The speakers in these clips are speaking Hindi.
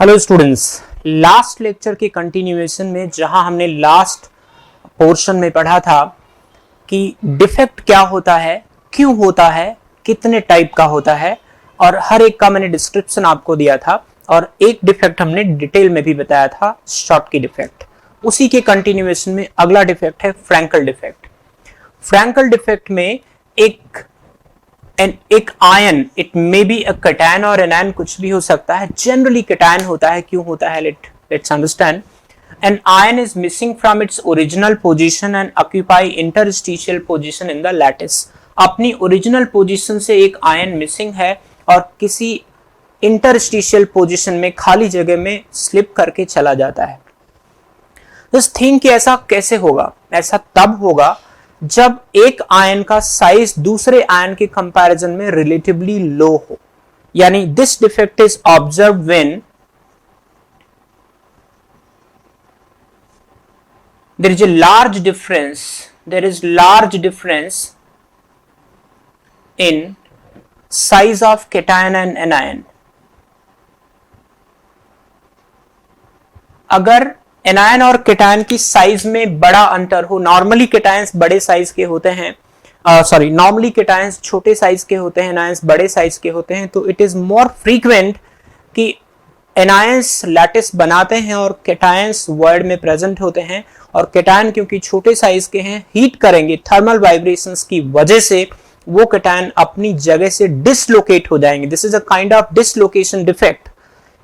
हेलो स्टूडेंट्स, लास्ट लेक्चर के कंटिन्यूएशन में जहां हमने लास्ट पोर्शन में पढ़ा था कि डिफेक्ट क्या होता है, क्यों होता है, कितने टाइप का होता है और हर एक का मैंने डिस्क्रिप्शन आपको दिया था और एक डिफेक्ट हमने डिटेल में भी बताया था, शॉर्टकी डिफेक्ट। उसी के कंटिन्यूएशन में अगला डिफेक्ट है फ्रैंकल डिफेक्ट। फ्रैंकल डिफेक्ट में एक ion, it may be a cation और एनायन, कुछ भी हो सकता है। जनरली कैटायन होता है। क्यों होता है, let's understand. An ion is missing from its original position and occupy interstitial position in the lattice. अपनी ओरिजिनल पोजीशन से एक आयन मिसिंग है और किसी इंटरस्टिशियल पोजीशन में, खाली जगह में स्लिप करके चला जाता है। जस्ट थिंक कि ऐसा कैसे होगा। ऐसा तब होगा जब एक आयन का साइज दूसरे आयन के कंपैरिजन में रिलेटिवली लो हो। यानी this defect is observe when there is a large difference in size of cation and anion. अगर एनायन और केटायन की साइज में बड़ा अंतर हो, नॉर्मली केटायंस बड़े साइज के होते हैं, नॉर्मली केटायंस छोटे साइज के होते हैं, एनायंस बड़े साइज के होते हैं, तो इट इज मोर फ्रीक्वेंट कि एनायंस लैटिस बनाते हैं और केटायंस वर्ल्ड में प्रेजेंट होते हैं। और केटायन क्योंकि छोटे साइज के हैं, हीट करेंगे, थर्मल वाइब्रेशंस की वजह से वो केटायन अपनी जगह से डिसलोकेट हो जाएंगे। This is a kind of dislocation defect.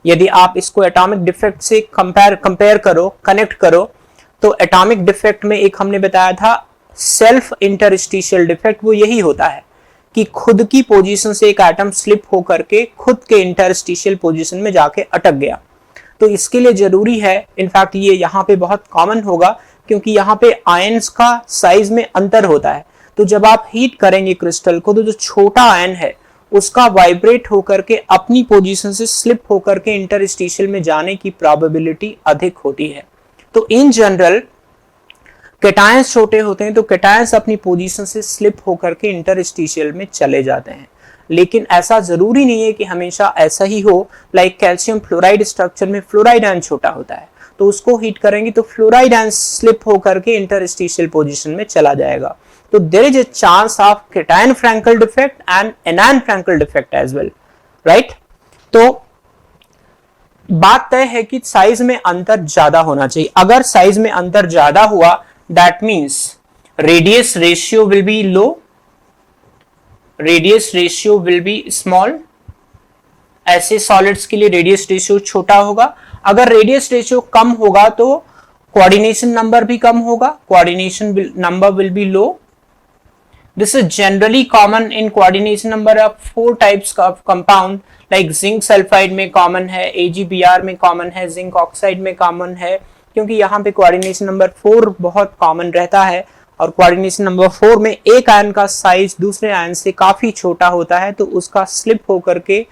यदि आप इसको एटॉमिक डिफेक्ट से कंपेयर करो, कनेक्ट करो, तो एटॉमिक डिफेक्ट में एक हमने बताया था सेल्फ इंटरस्टिशियल डिफेक्ट। वो यही होता है कि खुद की पोजीशन से एक एटम स्लिप होकर के खुद के इंटरस्टिशियल पोजीशन में जाके अटक गया। तो इसके लिए जरूरी है, इनफैक्ट ये यहाँ पे बहुत कॉमन होगा क्योंकि यहाँ पे आयंस का साइज में अंतर होता है। तो जब आप हीट करेंगे क्रिस्टल को, तो जो छोटा आयन है उसका वाइब्रेट होकर के अपनी पोजीशन से स्लिप होकर के इंटरस्टिशियल में जाने की प्रोबेबिलिटी अधिक होती है। तो इन जनरल केटायंस छोटे होते हैं तो केटायंस अपनी पोजीशन से स्लिप होकर के इंटरस्टिशियल में चले जाते हैं। लेकिन ऐसा जरूरी नहीं है कि हमेशा ऐसा ही हो। लाइक कैल्शियम फ्लोराइड स्ट्रक्चर में फ्लोराइड आयन छोटा होता है, तो उसको हीट करेंगे तो फ्लोराइड आयन स्लिप होकर के इंटरस्टिशियल पोजीशन में चला जाएगा। तो there is a chance of cation Frenkel defect and anion Frenkel defect as well, right. तो बात तय है कि साइज में अंतर ज्यादा होना चाहिए। अगर साइज में अंतर ज्यादा हुआ, that means radius ratio will be low, radius ratio will be small. ऐसे सॉलिड्स के लिए रेडियस रेशियो छोटा होगा। अगर रेडियस रेशियो कम होगा तो कोऑर्डिनेशन नंबर भी कम होगा, coordination number will be low. This is generally common in coordination number of 4 types of compound, like zinc sulfide में common है, AgBr में common है, zinc oxide में common है, क्योंकि यहाँ पे coordination number 4 बहुत common रहता है। और coordination number 4 में एक आयन का साइज दूसरे आयन से काफी छोटा होता है, तो उसका स्लिप होकर के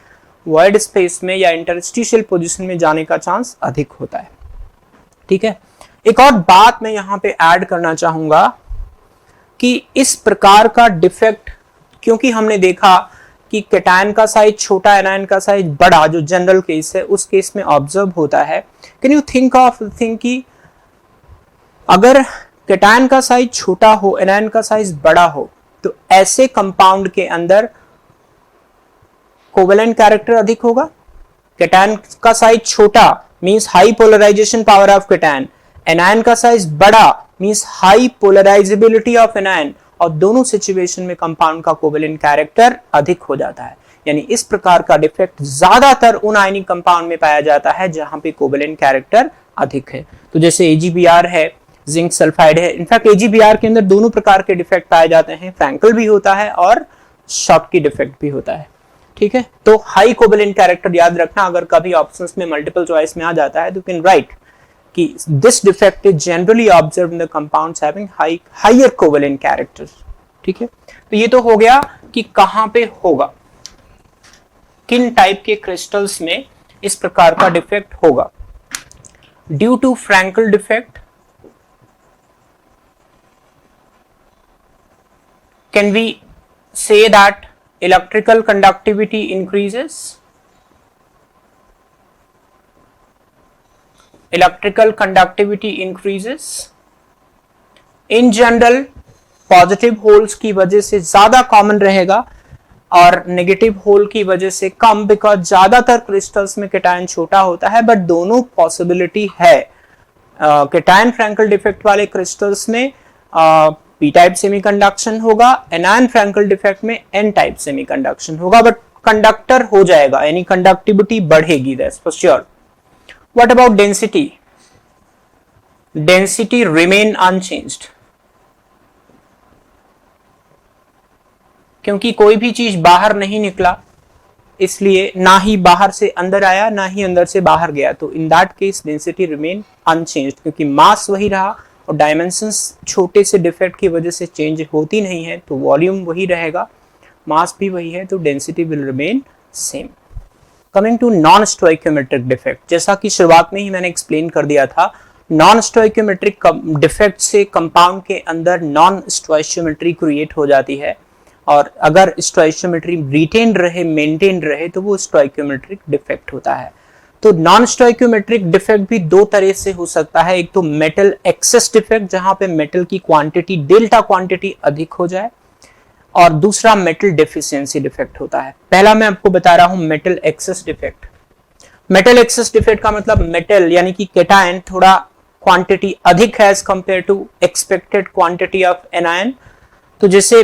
void स्पेस में या इंटरस्टिशियल पोजिशन में जाने का चांस अधिक होता है। ठीक है, एक और बात मैं यहाँ पे ऐड करना चाहूंगा कि इस प्रकार का डिफेक्ट, क्योंकि हमने देखा कि केटायन का साइज छोटा, एनायन का साइज बड़ा, जो जनरल केस है उस केस में ऑब्जर्व होता है। कैन यू थिंक कि अगर केटायन का साइज छोटा हो, एनायन का साइज बड़ा हो, तो ऐसे कंपाउंड के अंदर कोवेलेंट कैरेक्टर अधिक होगा। केटायन का साइज छोटा means high polarisation power of cation, anion का साइज बड़ा means high polarisability of anion, और दोनों सिचुएशन में कंपाउंड का कोवेलेंट कैरेक्टर अधिक हो जाता है। यानी इस प्रकार का डिफेक्ट ज्यादातर उन आयनिक कंपाउंड में पाया जाता है जहां पे कोवेलेंट कैरेक्टर अधिक है। तो जैसे AgBr है, जिंक सल्फाइड है। इनफैक्ट AgBr के अंदर दोनों प्रकार के डिफेक्ट पाए जाते हैं, फ्रैंकल भी होता है और शॉर्टकी डिफेक्ट भी होता है। ठीक है, तो हाई कोवेलेंट कैरेक्टर याद रखना। अगर कभी ऑप्शंस में मल्टीपल चॉइस में आ जाता है तो कैन राइट कि this defect is generally observe in the compounds having higher covalent characters. ठीक है, तो ये तो हो गया कि कहां पे होगा, किन टाइप के क्रिस्टल्स में इस प्रकार का डिफेक्ट होगा। Due to Frenkel defect can we say that electrical conductivity increases, electrical conductivity increases. In general positive holes की वजह से ज्यादा कॉमन रहेगा और नेगेटिव होल की वजह से कम, बिकॉज ज्यादातर क्रिस्टल्स में कैटायन छोटा होता है, बट दोनों पॉसिबिलिटी है। कैटायन फ्रैंकल डिफेक्ट वाले क्रिस्टल्स में पी टाइप सेमीकंडक्शन होगा, एनायन फ्रैंकल डिफेक्ट में एन टाइप सेमीकंडक्शन होगा, बट कंडक्टर हो जाएगा, यानी कंडक्टिविटी बढ़ेगी, that's for sure. What about density? Density remain unchanged, क्योंकि कोई भी चीज बाहर नहीं निकला, इसलिए ना ही बाहर से अंदर आया ना ही अंदर से बाहर गया, तो in that case density remain unchanged, क्योंकि मास वही रहा और डायमेंशंस छोटे से डिफेक्ट की वजह से चेंज होती नहीं है, तो वॉल्यूम वही रहेगा, मास भी वही है, तो density will remain same. Coming to non stoichiometric defect, जैसा कि शुरुआत में ही मैंने एक्सप्लेन कर दिया था, नॉन स्टोइकियोमेट्रिक डिफेक्ट से कंपाउंड के अंदर नॉन स्टोइकियोमेट्री क्रिएट हो जाती है, और अगर स्टोइकियोमेट्री रिटेन रहे, मेंटेन रहे, तो वो स्टोइकियोमेट्रिक डिफेक्ट होता है। तो नॉन स्टोइकियोमेट्रिक डिफेक्ट भी दो तरह से हो सकता है, एक तो मेटल एक्सेस डिफेक्ट, जहां पे मेटल की क्वांटिटी, डेल्टा क्वांटिटी अधिक हो जाए, और दूसरा मेटल डेफिशिएंसी डिफेक्ट होता है। पहला मैं आपको बता रहा हूं metal excess defect. Metal excess defect का मतलब मेटल यानी कि कैटायन थोड़ा क्वांटिटी अधिक है as compare to expected quantity of anion. तो जैसे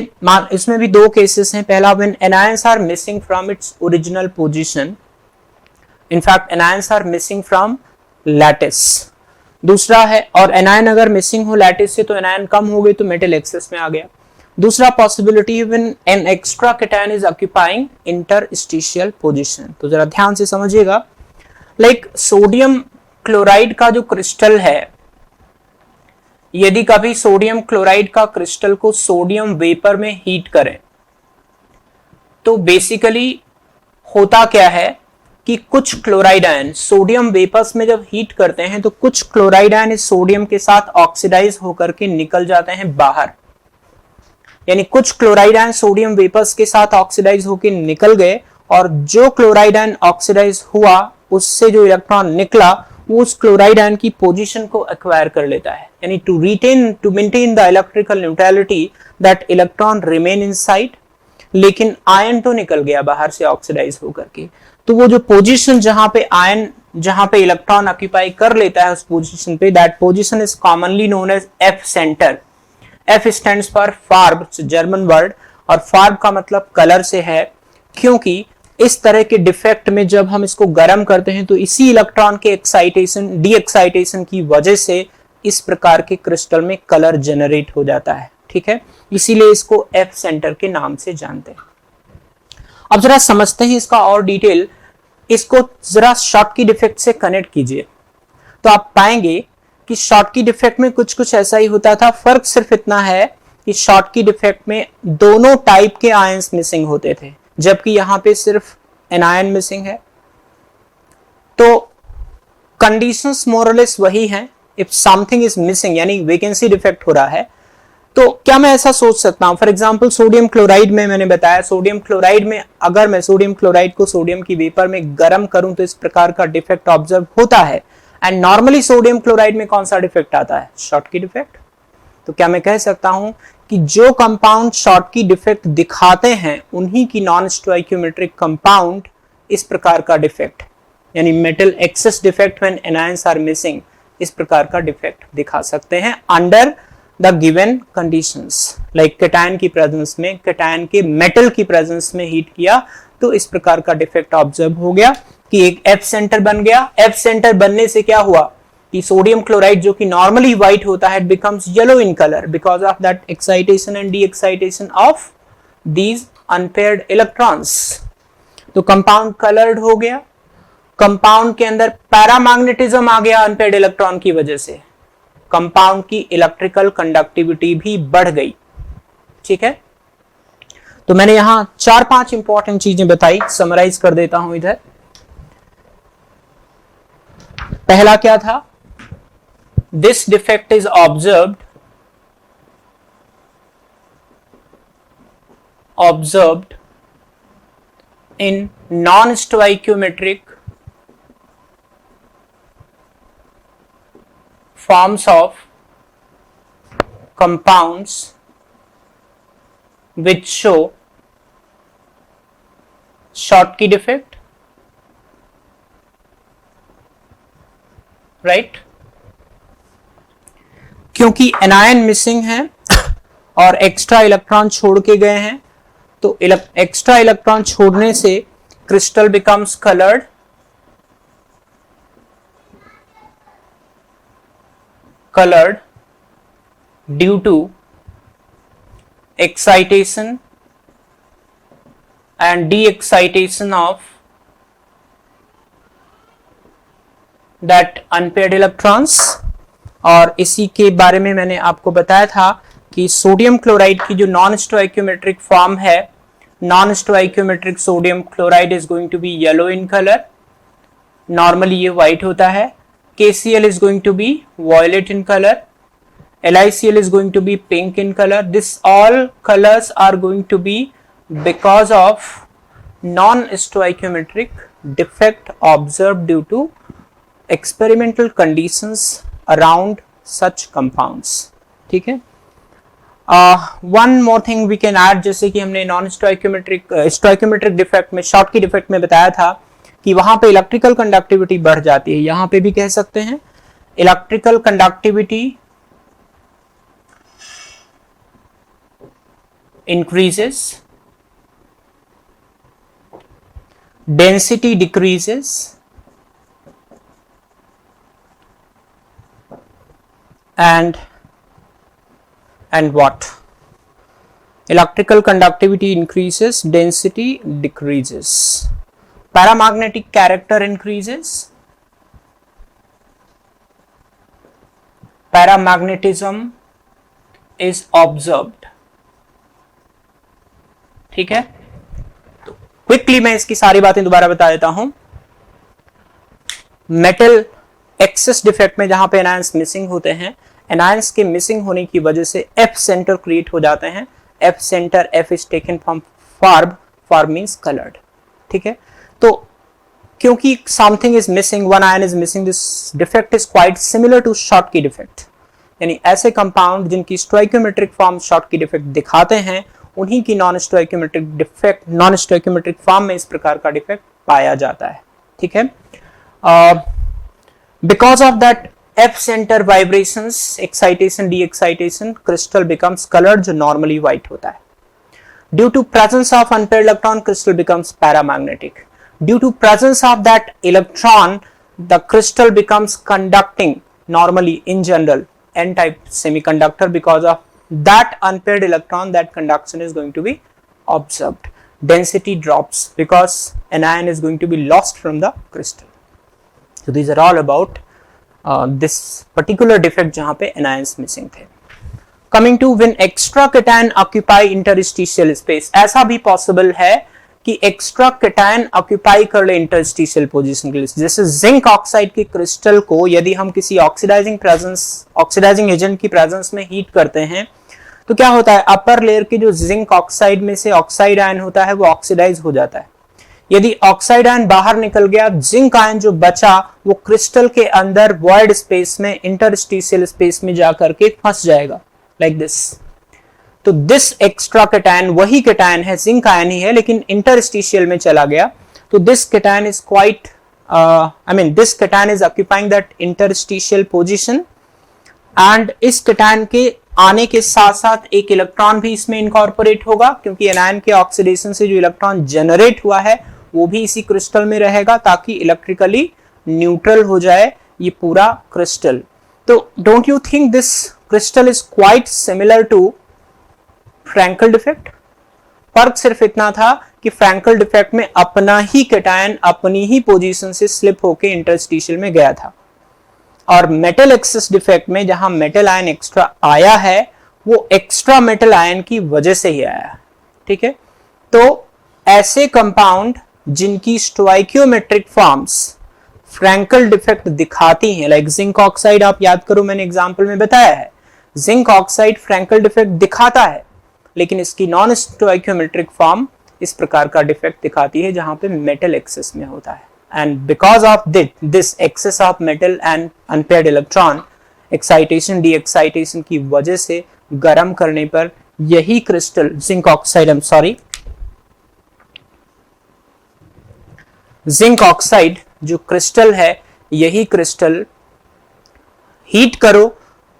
इसमें भी दो केसेस हैं, पहला when anions are missing from its original position, in fact anions are missing from lattice, दूसरा है, और एनायन अगर मिसिंग हो लैटिस से तो एनायन कम हो गए तो मेटल एक्सेस में आ गया। दूसरा possibility when an extra cation is occupying interstitial position. तो जरा ध्यान से समझिएगा, लाइक सोडियम क्लोराइड का जो क्रिस्टल है, यदि कभी सोडियम क्लोराइड का क्रिस्टल को सोडियम वेपर में हीट करें, तो बेसिकली होता क्या है कि कुछ क्लोराइड आयन सोडियम वेपर्स में जब हीट करते हैं तो कुछ क्लोराइड आयन इस सोडियम के साथ ऑक्सीडाइज होकर के निकल जाते हैं बाहर, यानी कुछ क्लोराइड आयन सोडियम वेपर्स के साथ ऑक्सीडाइज होकर निकल गए, और जो क्लोराइड आयन ऑक्सीडाइज हुआ उससे जो इलेक्ट्रॉन निकला वो उस क्लोराइड आयन की पोजीशन को एक्वायर कर लेता है, यानी to maintain the electrical neutrality that electron remain inside, लेकिन आयन तो निकल गया बाहर से ऑक्सीडाइज होकर के। तो वो जो पोजीशन जहां पे आयन, जहां पे इलेक्ट्रॉन ऑक्यूपाई कर लेता है उस पोजीशन पे, that position is commonly known as F centre. F stands for farb, German word, और फार्ब का मतलब कलर से है, क्योंकि इस तरह के डिफेक्ट में जब हम इसको गर्म करते हैं तो इसी इलेक्ट्रॉन के एक्साइटेशन, डी एक्साइटेशन की वजह से इस प्रकार के क्रिस्टल में कलर जनरेट हो जाता है, ठीक है, इसीलिए इसको एफ सेंटर के नाम से जानते हैं। अब जरा समझते हैं इसका और डिटेल, इसको जरा शॉटकी डिफेक्ट से कनेक्ट कीजिए, तो आप पाएंगे कि शॉटकी डिफेक्ट में कुछ कुछ ऐसा ही होता था। फर्क सिर्फ इतना है कि शॉटकी डिफेक्ट में दोनों टाइप के आयंस मिसिंग होते थे, जबकि यहां पे सिर्फ एनायन मिसिंग है। तो कंडीशंस मोर और लेस वही हैं। इफ समथिंग इज मिसिंग यानी वैकेंसी डिफेक्ट हो रहा है, तो क्या मैं ऐसा सोच सकता हूं, फॉर एग्जांपल सोडियम क्लोराइड में मैंने बताया, सोडियम क्लोराइड में अगर मैं सोडियम क्लोराइड को सोडियम की वेपर में गर्म करूं तो इस प्रकार का डिफेक्ट ऑब्जर्व होता है। एंड नॉर्मली सोडियम क्लोराइड में कौन सा डिफेक्ट आता है? Schottky defect. तो क्या मैं कह सकता हूं कि जो कंपाउंड शॉटकी डिफेक्ट दिखाते हैं उन्हीं की नॉन स्टोइकियोमेट्रिक कंपाउंड इस प्रकार का डिफेक्ट, यानी metal excess defect when anions are missing, इस प्रकार का डिफेक्ट दिखा सकते हैं under the given conditions. Like cation की प्रेजेंस में, कैटायन के मेटल की प्रेजेंस में हीट किया तो इस प्रकार का डिफेक्ट ऑब्जर्व हो गया कि एक एफ सेंटर बन गया। एफ सेंटर बनने से क्या हुआ कि सोडियम क्लोराइड जो कि नॉर्मली व्हाइट होता है, it becomes yellow in colour because of that excitation and D excitation of these unpaired electrons. तो कंपाउंड कलर्ड हो गया, कंपाउंड के अंदर पैरामैग्नेटिज्म आ गया अनपेयर्ड इलेक्ट्रॉन की वजह से, कंपाउंड की इलेक्ट्रिकल कंडक्टिविटी भी बढ़ गई, ठीक है। तो मैंने यहां 4-5 इंपॉर्टेंट चीजें बताई, समराइज कर देता हूं इधर। पहला क्या था? This defect is observed in non-stoichiometric forms of compounds which show Schottky defect, right? क्योंकि एनायन मिसिंग है और एक्स्ट्रा इलेक्ट्रॉन छोड़ के गए हैं, तो एक्स्ट्रा इलेक्ट्रॉन छोड़ने से crystal becomes coloured, due to excitation and de-excitation of that unpaired electrons। और इसी के बारे में मैंने आपको बताया था कि सोडियम क्लोराइड की जो नॉन स्टोइक्योमेट्रिक फॉर्म है, non stoichiometric sodium chloride is going to be yellow in colour, normally ये व्हाइट होता है। KCl is going to be violet in color, LiCl is going to be pink in color. This all colors are going to be because of non-stoichiometric defect observed due to experimental conditions around such compounds। ठीक है। One more thing we can add, जैसे कि हमने non-stoichiometric defect में, Schottky defect में बताया था कि वहां पे इलेक्ट्रिकल कंडक्टिविटी बढ़ जाती है, यहां पे भी कह सकते हैं electrical conductivity increases, density decreases and what? Electrical conductivity increases, density decreases, paramagnetic character increases, paramagnetism is observed। ठीक है, तो क्विकली मैं इसकी सारी बातें दोबारा बता देता हूं। मेटल एक्सेस डिफेक्ट में जहां पे एनायंस मिसिंग होते हैं, एनायंस के मिसिंग होने की वजह से एफ सेंटर क्रिएट हो जाते हैं। F centre, F is taken from farb means coloured. ठीक है, तो क्योंकि something is missing, one ion is missing, this defect is quite similar to Schottky defect. यानी ऐसे कंपाउंड जिनकी स्टोइक्योमेट्रिक फॉर्म शॉटकी डिफेक्ट दिखाते हैं, उन्हीं की नॉन स्टोइक्योमेट्रिक फॉर्म में इस प्रकार का डिफेक्ट पाया जाता है। ठीक है, because of that F center vibrations, excitation, de-excitation, crystal becomes colored, जो normally white होता है। Due to presence of unpaired electron, crystal becomes paramagnetic. Due to presence of that electron, the crystal becomes conducting, normally in general N-type semiconductor, because of that unpaired electron, that conduction is going to be observed. Density drops because anion is going to be lost from the crystal. So these are all about this particular defect जहां पे anions missing थे। Coming to when extra cation occupy interstitial space, ऐसा भी possible है कि extra cation occupy कर ले interstitial position के लिए। जैसे जिंक ऑक्साइड के क्रिस्टल को यदि हम किसी ऑक्सीडाइजिंग एजेंट की प्रेजेंस में हीट करते हैं, तो क्या होता है, अपर लेयर के जो जिंक ऑक्साइड में से ऑक्साइड आयन होता है वो ऑक्सीडाइज हो जाता है। यदि ऑक्साइड आयन बाहर निकल गया, जिंक आयन जो बचा वो क्रिस्टल के अंदर वॉइड स्पेस में, इंटरस्टिशियल स्पेस में जाकर के फंस जाएगा, लाइक दिस। तो दिस एक्स्ट्रा कैटायन वही कैटायन है, जिंक आयन ही है, लेकिन इंटरस्टिशियल में चला गया। तो this cation is quite, this cation is occupying that interstitial position, and इस कैटायन के आने के साथ साथ एक इलेक्ट्रॉन भी इसमें इनकॉर्पोरेट होगा, क्योंकि एनायन के ऑक्सीडेशन से जो इलेक्ट्रॉन जनरेट हुआ है वो भी इसी क्रिस्टल में रहेगा, ताकि इलेक्ट्रिकली न्यूट्रल हो जाए ये पूरा क्रिस्टल। तो don't you think this crystal is quite similar to Frenkel defect? फर्क सिर्फ इतना था कि फ्रैंकल डिफेक्ट में अपना ही कैटायन अपनी ही पोजीशन से स्लिप होके इंटरस्टिशियल में गया था, और मेटल एक्सेस डिफेक्ट में जहां मेटल आयन एक्स्ट्रा आया है वो एक्स्ट्रा मेटल आयन की वजह से ही आया। ठीक है, तो ऐसे कंपाउंड जिनकी स्टोइकियोमेट्रिक फॉर्म्स फ्रैंकल डिफेक्ट दिखाती हैं, लाइक जिंक ऑक्साइड, आप याद करो मैंने एग्जांपल में बताया है, जिंक ऑक्साइड फ्रैंकल डिफेक्ट दिखाता है, लेकिन इसकी नॉन स्टोइकियोमेट्रिक फॉर्म इस प्रकार का डिफेक्ट दिखाती है जहां पे मेटल एक्सेस में होता है। And because of this excess of metal and unpaired electron, excitation D excitation की वजह से गर्म करने पर यही crystal zinc oxide zinc oxide जो क्रिस्टल है, यही क्रिस्टल हीट करो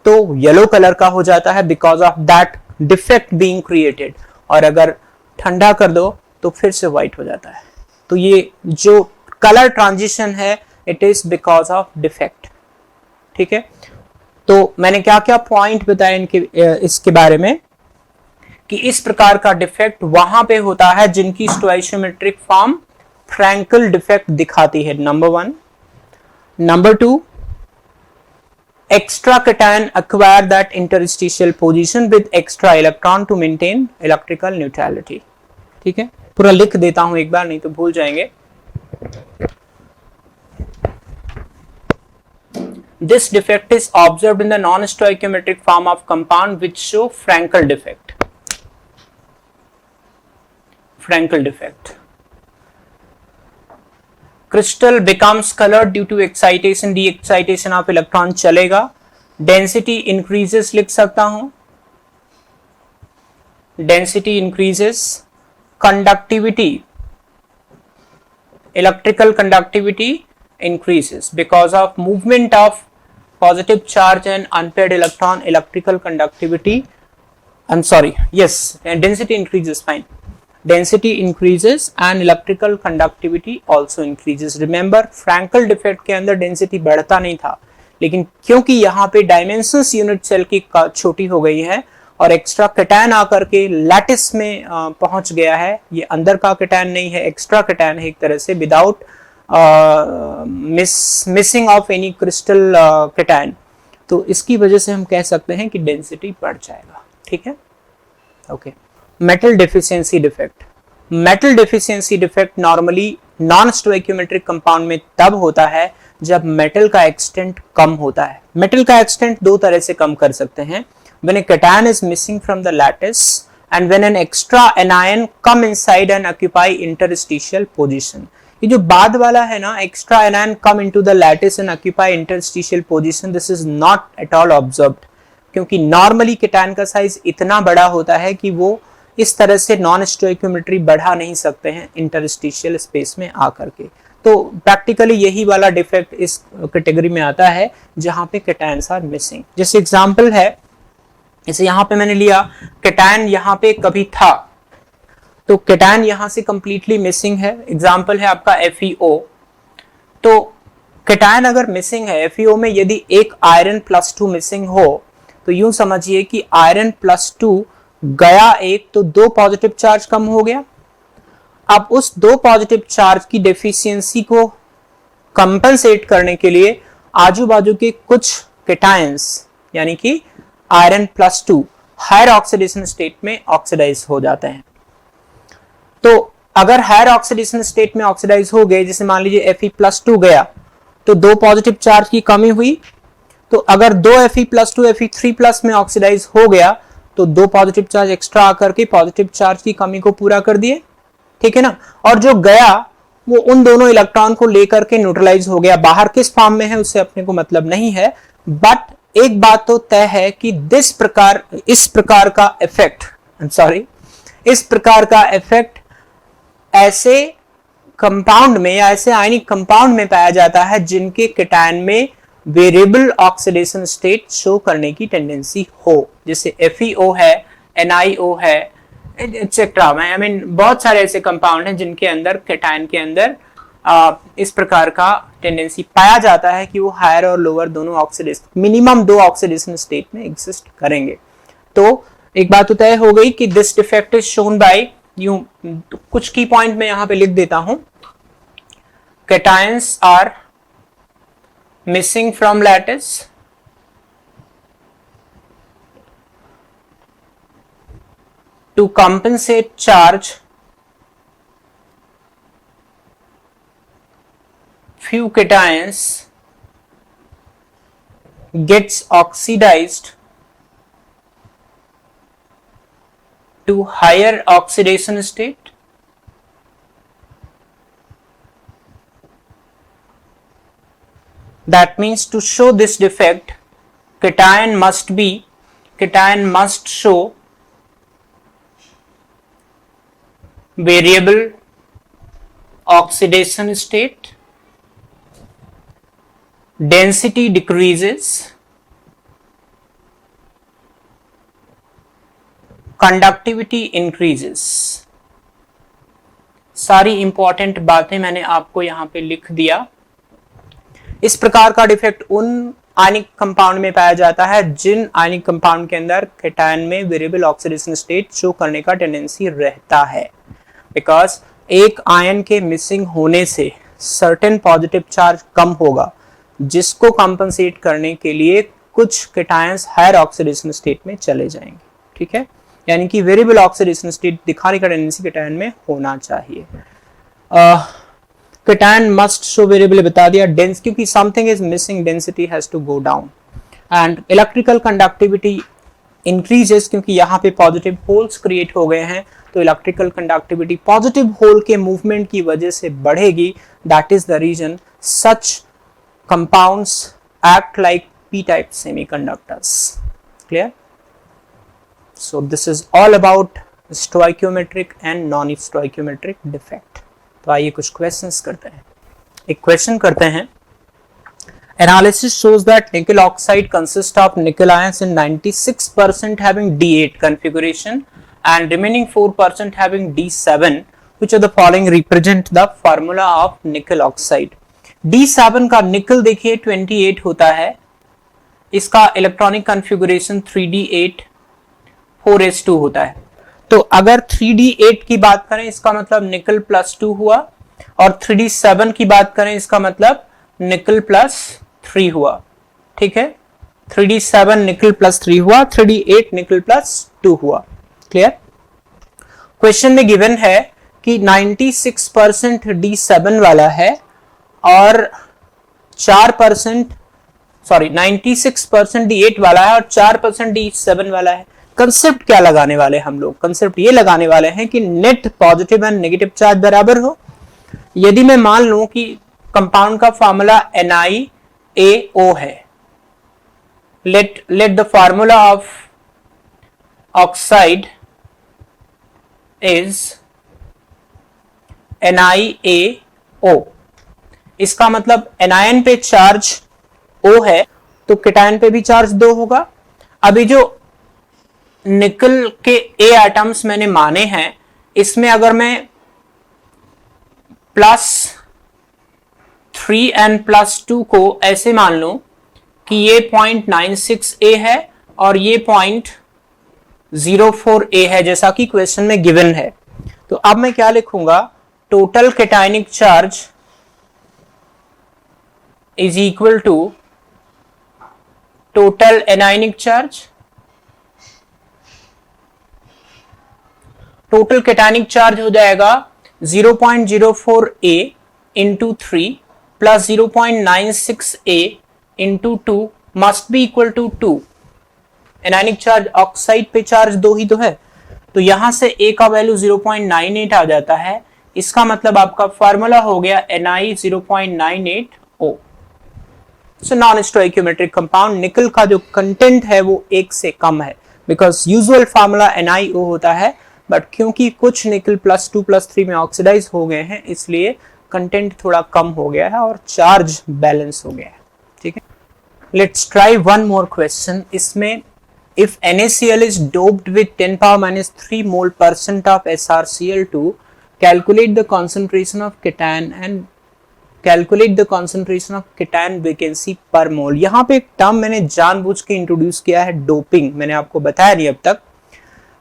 तो येलो कलर का हो जाता है because of that defect being created, और अगर ठंडा कर दो तो फिर से व्हाइट हो जाता है। तो ये जो कलर ट्रांजिशन है it is because of defect. ठीक है, तो मैंने क्या क्या पॉइंट बताए इनके इसके बारे में कि इस प्रकार का डिफेक्ट वहां पे होता है जिनकी स्टोइशियोमेट्रिक फॉर्म फ्रैंकल डिफेक्ट दिखाती है, number 1। Number 2, extra cation acquire that interstitial position with extra electron to maintain electrical neutrality। ठीक है, पूरा लिख देता हूं एक बार, नहीं तो भूल जाएंगे। This defect is observed in the non-stoichiometric form of compound which show Frankel defect। Frankel defect। Crystal becomes colored due to excitation, de-excitation of electron चलेगा। Density increases लिख सकता हूं, density increases। Conductivity, electrical conductivity increases because of movement of positive charge and unpaired electron, electrical conductivity, I'm sorry, yes, and density increases, fine, density increases and electrical conductivity also increases। Remember, Frankel defect के अंदर density बढ़ता नहीं था, लेकिन क्योंकि यहाँ पे डायमेंशंस यूनिट सेल की छोटी हो गई है और एक्स्ट्रा कैटायन आकर के लैटिस में पहुंच गया है, ये अंदर का कैटायन नहीं है, एक्स्ट्रा कैटायन है एक तरह से, without missing of any crystal cation, तो इसकी वजह से हम कह सकते हैं कि डेंसिटी बढ़ जाएगा। ठीक है, okay. Metal deficiency defect. Metal deficiency defect normally non stoichiometric compound में तब होता है जब मेटल का एक्सटेंट कम होता है। मेटल का एक्सटेंट दो तरह से कम कर सकते हैं, when a cation is missing from the lattice and when an extra anion come inside and occupy interstitial position। ये जो बाद वाला है ना, extra anion come into the lattice and occupy interstitial position, this is not at all observed, क्योंकि नॉर्मली कीटायन का साइज इतना बड़ा होता है कि वो इस तरह से नॉन स्टोइकियोमेट्री बढ़ा नहीं सकते हैं इंटरस्टिशियल स्पेस में आकर के। तो प्रैक्टिकली यही वाला डिफेक्ट इस कैटेगरी में आता है जहां पे कैटायंस आर मिसिंग। जैसे एग्जांपल है, जैसे यहां पे मैंने लिया कैटायन यहां पे कभी था, तो कैटायन यहां से कंप्लीटली मिसिंग है। एग्जांपल है आपका FeO। तो कैटायन अगर मिसिंग है FeO में, यदि एक आयरन +2 मिसिंग हो तो यूं समझिए कि आयरन +2 गया एक, तो 2 पॉजिटिव चार्ज कम हो गया। अब उस 2 पॉजिटिव चार्ज की डेफिशिएंसी को कंपनसेट करने के लिए आजू बाजू के कुछ कैटायंस यानी कि आयरन +2 हायर ऑक्सीडेशन स्टेट में ऑक्सीडाइज हो जाते हैं। तो अगर हायर ऑक्सीडेशन स्टेट में ऑक्सीडाइज हो गए, जैसे मान लीजिए Fe+2 गया तो 2 पॉजिटिव चार्ज की कमी हुई, तो अगर 2 Fe+2 Fe3+ में ऑक्सीडाइज हो गया तो 2 पॉजिटिव चार्ज एक्स्ट्रा आकर के पॉजिटिव चार्ज की कमी को पूरा कर दिए। ठीक है ना, और जो गया वो उन दोनों इलेक्ट्रॉन को लेकर के न्यूट्रलाइज हो गया। बाहर किस फॉर्म में है उससे अपने को मतलब नहीं है, बट एक बात तो तय है कि इस प्रकार का इफेक्ट ऐसे कंपाउंड में या ऐसे आयनिक कंपाउंड में पाया जाता है जिनके कैटायन में वेरिएबल ऑक्सीडेशन स्टेट शो करने की टेंडेंसी हो, जैसे FeO है, NiO है, एक्सेट्रा। आई मीन बहुत सारे ऐसे कंपाउंड हैं जिनके अंदर कैटायन के अंदर इस प्रकार का टेंडेंसी पाया जाता है कि वो हायर और लोअर दोनों ऑक्सीडेशन, मिनिमम 2 ऑक्सीडेशन स्टेट में एग्जिस्ट करेंगे। तो एक बात तो तय हो गई कि this defect is shown by, यूं कुछ की पॉइंट में यहां पे लिख देता हूं, cations are missing from lattice, to compensate charge, few cations gets oxidized to higher oxidation state, that means to show this defect cation must show variable oxidation state, density decreases, conductivity increases। सारी इंपॉर्टेंट बातें मैंने आपको यहां पे लिख दिया। इस प्रकार का डिफेक्ट उन आयनिक कंपाउंड में पाया जाता है जिन आयनिक कंपाउंड के अंदर केटायन में वेरिएबल ऑक्सीडेशन स्टेट शो करने का टेंडेंसी रहता है, बिकॉज एक आयन के मिसिंग होने से सर्टेन पॉजिटिव चार्ज कम होगा, जिसको कंपनसेट करने के लिए कुछ केटायंस हायर ऑक्सीडेशन स्टेट में चले जाएंगे। ठीक है, यानी कि वेरिएबल ऑक्सीडेशन स्टेट दिखाने का टेंडेंसी केटायन में होना चाहिए। केटायन मस्ट शो वेरिएबल बता दिया, डेंस क्योंकि something is missing, density has to go down. And electrical conductivity increases, क्योंकि यहाँ पे पॉजिटिव होल्स क्रिएट हो गए हैं, तो इलेक्ट्रिकल कंडक्टिविटी पॉजिटिव होल के मूवमेंट की वजह से बढ़ेगी। That is the reason such compounds act like P type semiconductors. Clear? So this is all about stoichiometric and non-stoichiometric defect। तो आइए कुछ क्वेश्चंस करते हैं। एक क्वेश्चन करते हैं, analysis shows that nickel oxide consists of nickel ions in 96% having D8 configuration and remaining 4% having D7, which of the following represent the formula of nickel oxide। D7 का निकल देखिए 28 होता है, इसका इलेक्ट्रॉनिक कॉन्फ़िगरेशन 3D8 4s2 होता है। तो अगर 3D8 की बात करें इसका मतलब निकल +2 हुआ, और 3D7 की बात करें इसका मतलब निकल +3 हुआ। ठीक है, 3D7 निकल +3 हुआ, 3D8 निकल +2 हुआ। क्लियर? क्वेश्चन में गिवन है कि 96% D7 वाला है और 4% 96% D8 वाला है और 4% D7 वाला है। कंसेप्ट क्या लगाने वाले हम लोग? कंसेप्ट ये लगाने वाले हैं कि net positive and negative charge बराबर हो। यदि मैं मान लूं कि कंपाउंड का फॉर्मूला NiAO है, let the formula of oxide is NiAO। इसका मतलब एनायन पे चार्ज O है तो केटायन पे भी चार्ज 2 होगा। अभी जो निकल के A एटम्स मैंने माने हैं, इसमें अगर मैं +3 एंड +2 को ऐसे मान लूं कि ये 0.96A है और ये 0.04A है, जैसा कि क्वेश्चन में गिवन है, तो अब मैं क्या लिखूंगा? Total cationic charge is equal to total anionic charge. Total cationic charge हो जाएगा 0.04A into 3 plus 0.96A into 2 must be equal to 2। Anionic charge oxide पे चार्ज 2 ही तो है, तो यहां से A का वैल्यू 0.98 आ जाता है। इसका मतलब आपका फार्मूला हो गया Na 0.98O। So non stoichiometric compound, निकल का जो कंटेंट है वो 1 से कम है, बिकॉज यूजुअल फार्मूला NiO होता है, बट क्योंकि कुछ निकल +2 +3 में ऑक्सीडाइज हो गए हैं, इसलिए कंटेंट थोड़ा कम हो गया है और चार्ज बैलेंस हो गया है। ठीक है, let's try one more question. इसमें if NaCl is doped with 10⁻³ mole% of SrCl2, calculate the concentration of cation and calculate the concentration of cation vacancy per mole। यहाँ पे एक टर्म मैंने जानबूझ के इंट्रोड्यूस किया है, डोपिंग। मैंने आपको बताया नहीं अब तक।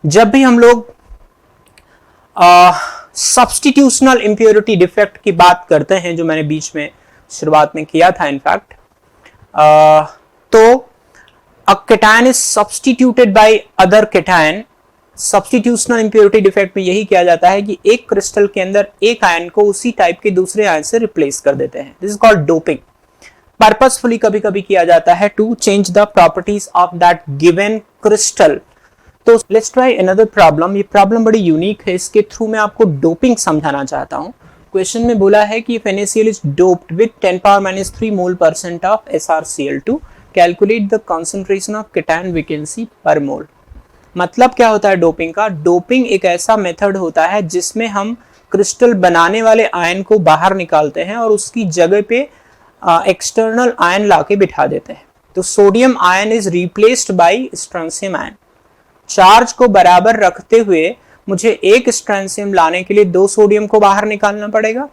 जब भी हम लोग सब्स्टिट्यूशनल इंप्योरिटी डिफेक्ट की बात करते हैं, जो मैंने बीच में शुरुआत में किया था इनफैक्ट, तो a cation is substituted by other cation। Substitutional impurity defect में यही किया जाता है कि एक क्रिस्टल के अंदर एक आयन को उसी टाइप के दूसरे आयन से रिप्लेस कर देते हैं। This is called doping. Purposefully कभी कभी किया जाता है to change the properties of that given crystal. तो लेट्स ट्राई अनदर प्रॉब्लम। ये प्रॉब्लम बड़ी यूनिक है, इसके थ्रू मैं आपको डोपिंग समझाना चाहता हूं। क्वेश्चन में बोला है कि if NaCl is doped with 10⁻³ mole% of SrCl2, calculate the concentration of cation vacancy पर मोल। मतलब क्या होता है डोपिंग का? डोपिंग एक ऐसा मेथड होता है जिसमें हम क्रिस्टल बनाने वाले आयन को बाहर निकालते हैं और उसकी जगह पे एक्सटर्नल आयन लाके बिठा देते हैं। तो sodium ion is replaced by strontium ion. Charge को बराबर रखते हुए मुझे एक स्ट्रोंशियम लाने के लिए 2 सोडियम को बाहर निकालना पड़ेगा।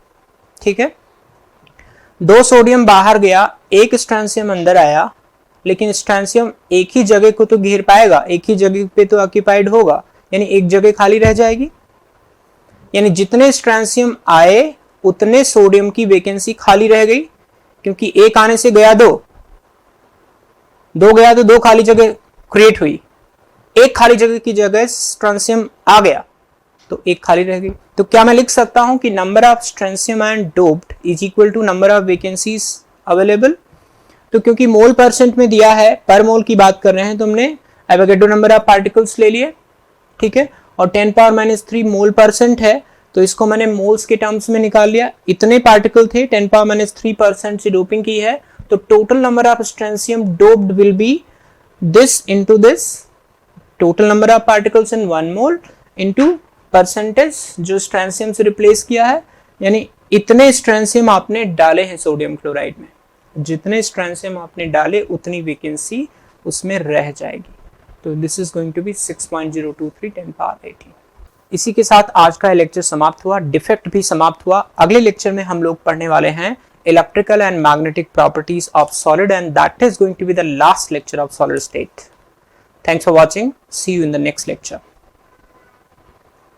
ठीक है, 2 सोडियम बाहर गया, एक स्ट्रोंशियम अंदर आया, लेकिन स्ट्रोंशियम एक ही जगह को तो घेर पाएगा, एक ही जगह पे तो ऑक्यूपाइड होगा, यानी एक जगह खाली रह जाएगी। यानी जितने स्ट्रोंशियम आए उतने सोडियम की वैकेंसी खाली रह गई, क्योंकि एक आने से गया 2 गया तो 2 खाली जगह क्रिएट हुई। एक खाली जगह की जगह स्ट्रोंशियम आ गया तो एक खाली रह गई। तो क्या मैं लिख सकता हूं कि number of strontium ion doped is equal to number of vacancies available. तो क्योंकि मोल परसेंट में दिया है, पर मोल की बात कर रहे हैं, तो हमने एवोगैड्रो नंबर ऑफ पार्टिकल्स ले लिए। ठीक है, और 10⁻³ मोल परसेंट है, तो इसको मैंने मोल्स के टर्म्स में निकाल लिया। इतने पार्टिकल थे, 10⁻³ से डोपिंग की है, तो total number of strontium doped will be this into this, total number of particles in 1 mole into percentage जो स्ट्रोंशियम से रिप्लेस किया है। यानी इतने स्ट्रोंशियम आपने डाले हैं सोडियम क्लोराइड में, जितने स्ट्रोंशियम आपने डाले उतनी वैकेंसी उसमें रह जाएगी। तो this is going to be 6.023 10⁻18। इसी के साथ आज का लेक्चर समाप्त हुआ, डिफेक्ट भी समाप्त हुआ। अगले लेक्चर में हम लोग पढ़ने वाले हैं electrical and magnetic properties of solid, and that is going to be the last lecture of solid state. Thanks for watching, see you in the next lecture.